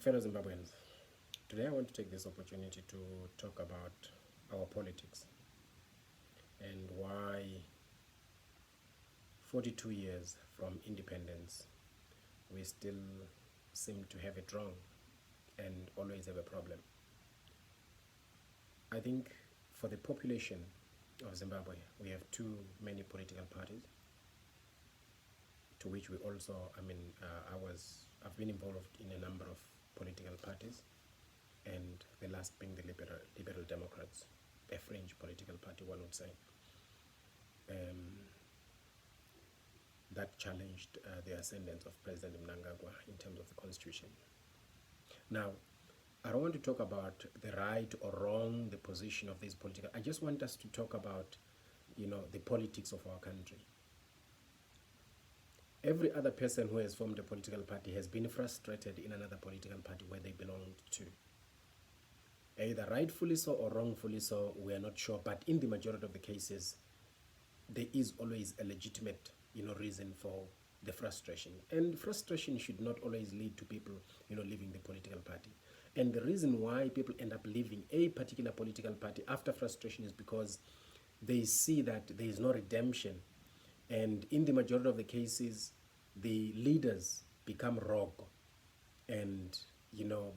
Fellow Zimbabweans, today I want to take this opportunity to talk about our politics and why 42 years from independence we still seem to have it wrong and always have a problem. I think for the population of Zimbabwe, we have too many political parties, to which we also, I've been involved in a number of political parties, and the last being the Liberal Democrats, a fringe political party, one would say, that challenged the ascendance of President Mnangagwa in terms of the constitution. Now, I don't want to talk about the right or wrong, the position of these political. I just want us to talk about, the politics of our country. Every other person who has formed a political party has been frustrated in another political party where they belonged to. Either rightfully so or wrongfully so, we are not sure. But in the majority of the cases, there is always a legitimate, reason for the frustration. And frustration should not always lead to people, leaving the political party. And the reason why people end up leaving a particular political party after frustration is because they see that there is no redemption. And in the majority of the cases, the leaders become rogue and,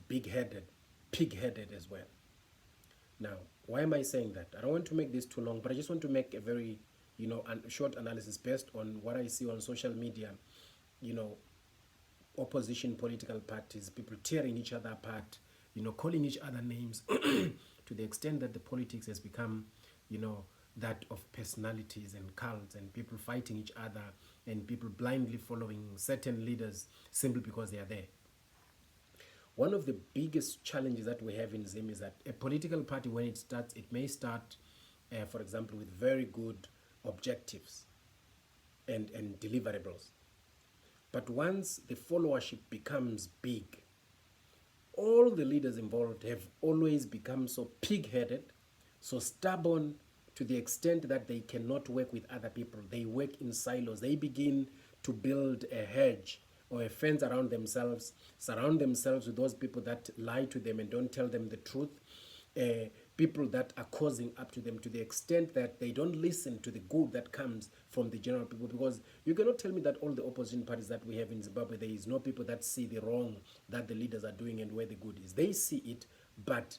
big-headed, pig-headed as well. Now, why am I saying that? I don't want to make this too long, but I just want to make a very, short analysis based on what I see on social media, opposition political parties, people tearing each other apart, calling each other names to the extent that the politics has become, that of personalities and cults and people fighting each other and people blindly following certain leaders simply because they are there. One of the biggest challenges that we have in Zim is that a political party, when it starts, it may start, for example, with very good objectives and deliverables. But once the followership becomes big, all the leaders involved have always become so pig-headed, so stubborn, to the extent that they cannot work with other people. They work in silos. They begin to build a hedge or a fence around themselves, surround themselves with those people that lie to them and don't tell them the truth, people that are causing up to them, to the extent that they don't listen to the good that comes from the general people. Because you cannot tell me that all the opposition parties that we have in Zimbabwe, there is no people that see the wrong that the leaders are doing and where the good is. They see it, but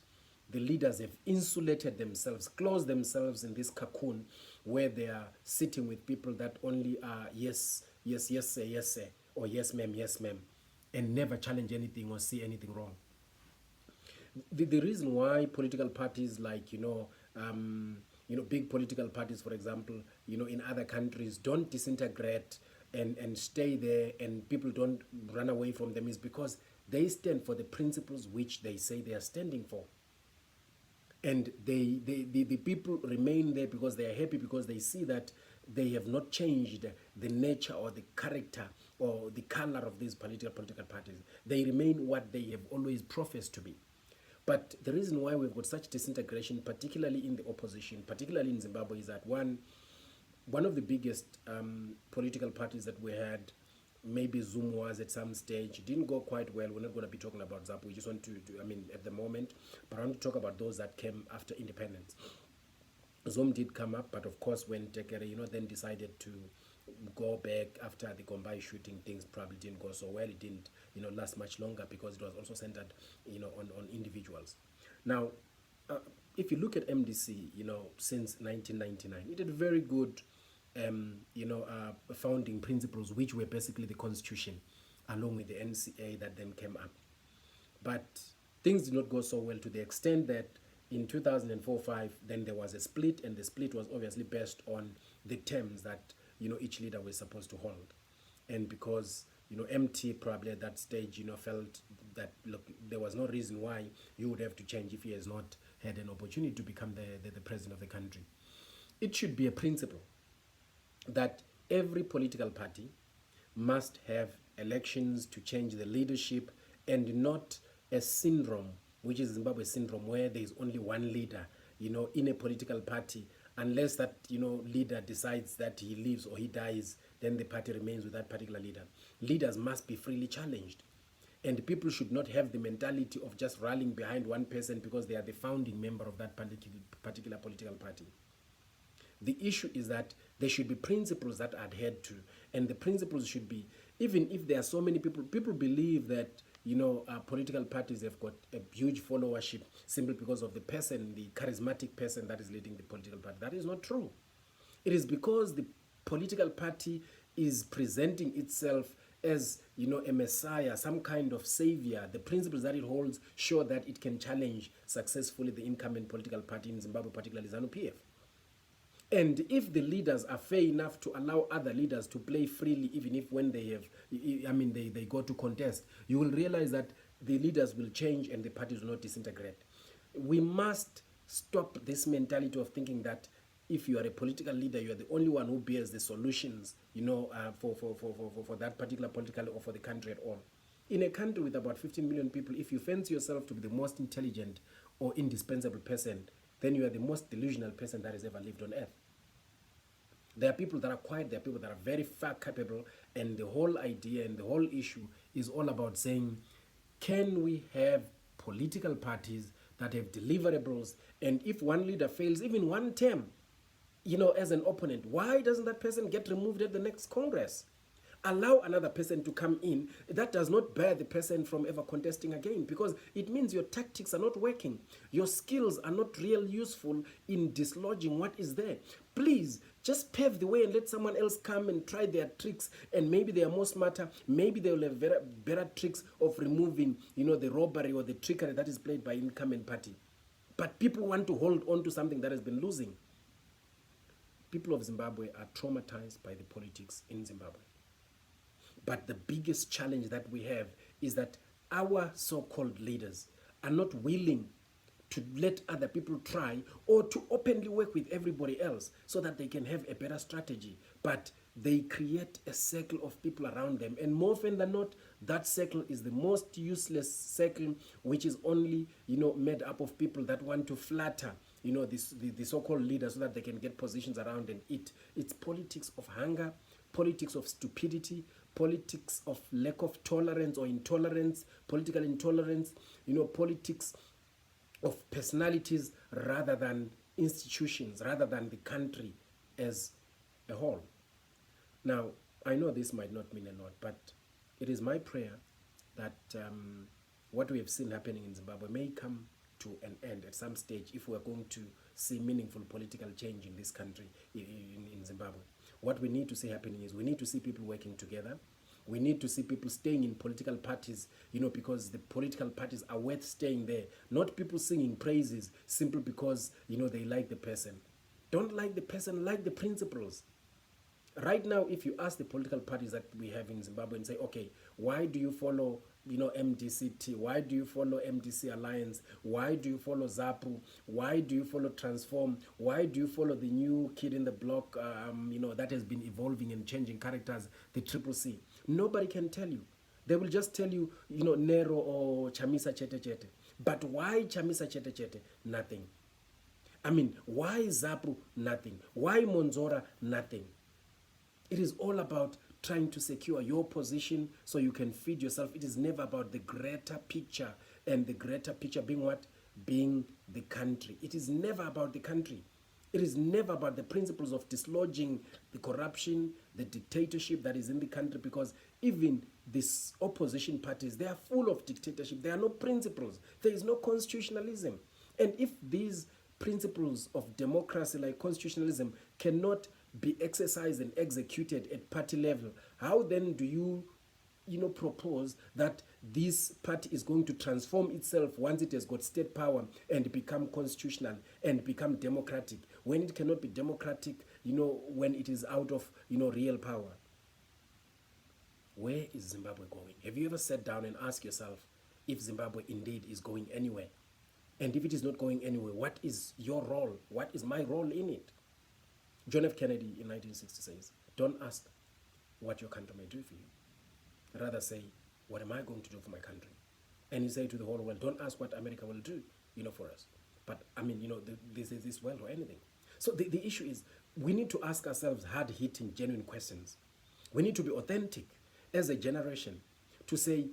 the leaders have insulated themselves, closed themselves in this cocoon where they are sitting with people that only are yes, yes, yes, sir, yes, sir, or yes, ma'am, and never challenge anything or see anything wrong. The reason why political parties like, big political parties, for example, in other countries don't disintegrate and stay there and people don't run away from them is because they stand for the principles which they say they are standing for. And the people remain there because they are happy, because they see that they have not changed the nature or the character or the color of these political parties. They remain what they have always professed to be. But the reason why we've got such disintegration, particularly in the opposition, particularly in Zimbabwe, is that one of the biggest political parties that we had, maybe Zoom was at some stage, didn't go quite well. We're not going to be talking about ZAP. We just want to at the moment, but I want to talk about those that came after independence. Zoom did come up, but of course when Tekere, then decided to go back after the Gombai shooting, things probably didn't go so well. It didn't, last much longer because it was also centered, on individuals. Now, if you look at MDC, since 1999, it had very good founding principles, which were basically the constitution, along with the NCA that then came up. But things did not go so well, to the extent that in 2004-05, then there was a split, and the split was obviously based on the terms that, each leader was supposed to hold. And because, MT probably at that stage, felt that, look, there was no reason why you would have to change if he has not had an opportunity to become the president of the country. It should be a principle that every political party must have elections to change the leadership, and not a syndrome, which is Zimbabwe syndrome, where there is only one leader, in a political party. Unless that, leader decides that he lives or he dies, then the party remains with that particular leader. Leaders must be freely challenged. And people should not have the mentality of just rallying behind one person because they are the founding member of that particular political party. The issue is that there should be principles that are adhered to, and the principles should be, even if there are so many people believe that, political parties have got a huge followership simply because of the person, the charismatic person that is leading the political party. That is not true. It is because the political party is presenting itself as, a messiah, some kind of savior. The principles that it holds show that it can challenge successfully the incumbent political party in Zimbabwe, particularly ZANU-PF. And if the leaders are fair enough to allow other leaders to play freely, even if when they have, they go to contest, you will realize that the leaders will change and the parties will not disintegrate. We must stop this mentality of thinking that if you are a political leader, you are the only one who bears the solutions, for that particular political or for the country at all. In a country with about 15 million people, if you fancy yourself to be the most intelligent or indispensable person, then you are the most delusional person that has ever lived on earth. There are people that are quiet, there are people that are very far capable, and the whole idea and the whole issue is all about saying, can we have political parties that have deliverables, and if one leader fails, even one term, as an opponent, why doesn't that person get removed at the next Congress? Allow another person to come in. That does not bear the person from ever contesting again, because it means your tactics are not working. Your skills are not real useful in dislodging what is there. Please, just pave the way and let someone else come and try their tricks, and maybe they are more smarter. Maybe they will have better tricks of removing, the robbery or the trickery that is played by incumbent party. But people want to hold on to something that has been losing. People of Zimbabwe are traumatized by the politics in Zimbabwe. But the biggest challenge that we have is that our so-called leaders are not willing to let other people try or to openly work with everybody else so that they can have a better strategy. But they create a circle of people around them. And more often than not, that circle is the most useless circle, which is only, made up of people that want to flatter, the so-called leaders so that they can get positions around and eat. It's politics of hunger, politics of stupidity, politics of lack of tolerance or intolerance, political intolerance, politics of personalities rather than institutions, rather than the country as a whole. Now, I know this might not mean a lot, but it is my prayer that what we have seen happening in Zimbabwe may come to an end at some stage if we are going to see meaningful political change in this country, in Zimbabwe. What we need to see happening is we need to see people working together. We need to see people staying in political parties, because the political parties are worth staying there. Not people singing praises simply because, they like the person. Don't like the person, like the principles. Right now, if you ask the political parties that we have in Zimbabwe and say, okay, why do you follow, MDCT? Why do you follow MDC Alliance? Why do you follow ZAPU? Why do you follow Transform? Why do you follow the new kid in the block, that has been evolving and changing characters, the Triple C? Nobody can tell you. They will just tell you, Nero or Chamisa Chete Chete. But why Chamisa Chete Chete? Nothing. Why ZAPU? Nothing. Why Monzora? Nothing. It is all about trying to secure your position so you can feed yourself. It is never about the greater picture, and the greater picture being what? Being the country. It is never about the country. It is never about the principles of dislodging the corruption, the dictatorship that is in the country, because even these opposition parties, they are full of dictatorship. There are no principles. There is no constitutionalism. And if these principles of democracy like constitutionalism cannot be exercised and executed at party level, how then do you propose that this party is going to transform itself once it has got state power and become constitutional and become democratic, when it cannot be democratic, when it is out of, real power? Where is Zimbabwe going? Have you ever sat down and asked yourself if Zimbabwe indeed is going anywhere? And if it is not going anywhere, what is your role? What is my role in it? John F. Kennedy in 1960 says, don't ask what your country may do for you. Rather say, what am I going to do for my country? And he said to the whole world, don't ask what America will do, for us. But, this world or anything. So the issue is, we need to ask ourselves hard-hitting, genuine questions. We need to be authentic as a generation to say,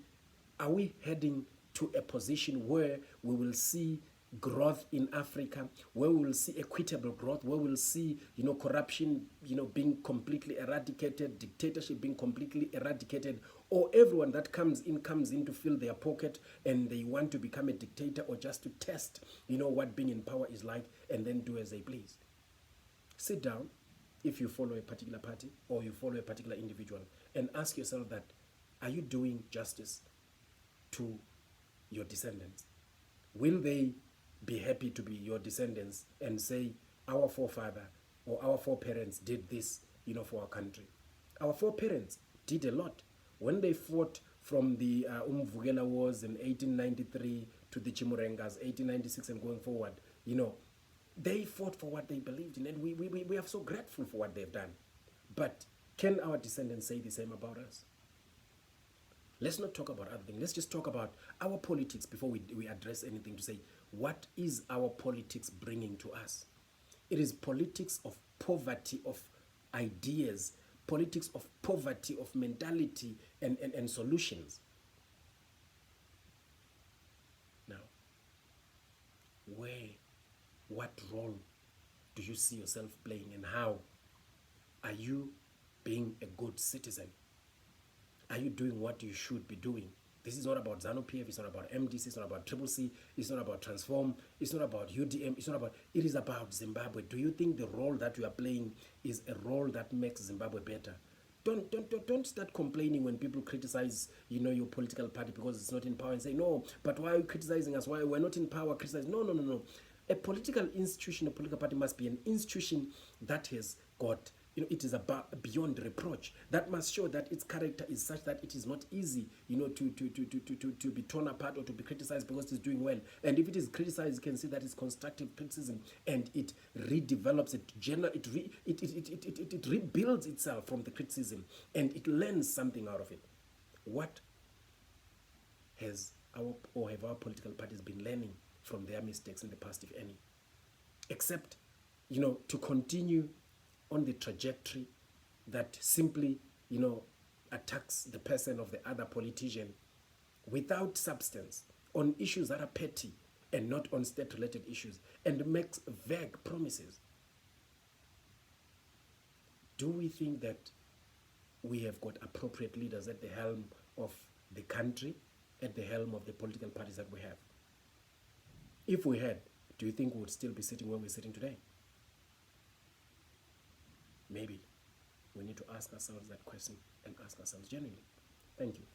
Are we heading to a position where we will see growth in Africa, where we will see equitable growth, where we'll see, corruption, being completely eradicated, dictatorship being completely eradicated, or everyone that comes in to fill their pocket and they want to become a dictator or just to test, what being in power is like, and then do as they please? Sit down, if you follow a particular party or you follow a particular individual, and ask yourself that, are you doing justice to your descendants? Will they be happy to be your descendants and say, our forefather or our foreparents did this, for our country? Our foreparents did a lot. When they fought from the Umvukela Wars in 1893 to the Chimurengas, 1896 and going forward, they fought for what they believed in, and we are so grateful for what they've done. But can our descendants say the same about us? Let's not talk about other things. Let's just talk about our politics before we address anything, to say, what is our politics bringing to us? It is politics of poverty of ideas, politics of poverty of mentality and solutions. Now, what role do you see yourself playing, and how are you being a good citizen? Are you doing what you should be doing? This is not about ZANU-PF, it's not about MDC, it's not about Triple C, it's not about Transform, it's not about UDM, it is about Zimbabwe. Do you think the role that you are playing is a role that makes Zimbabwe better? Don't start complaining when people criticize, your political party because it's not in power, and say, no, but why are you criticizing us? Why we're not in power, criticize? No. A political institution, a political party must be an institution that has got, it is about beyond reproach. That must show that its character is such that it is not easy, to be torn apart or to be criticized because it's doing well. And if it is criticized, you can see that it's constructive criticism, and it redevelops it rebuilds itself from the criticism, and it learns something out of it. What have our political parties been learning from their mistakes in the past, if any? Except, to continue on the trajectory that simply, attacks the person of the other politician without substance on issues that are petty and not on state-related issues, and makes vague promises. Do we think that we have got appropriate leaders at the helm of the country, at the helm of the political parties that we have? If we had, do you think we would still be sitting where we're sitting today? Maybe we need to ask ourselves that question, and ask ourselves genuinely. Thank you.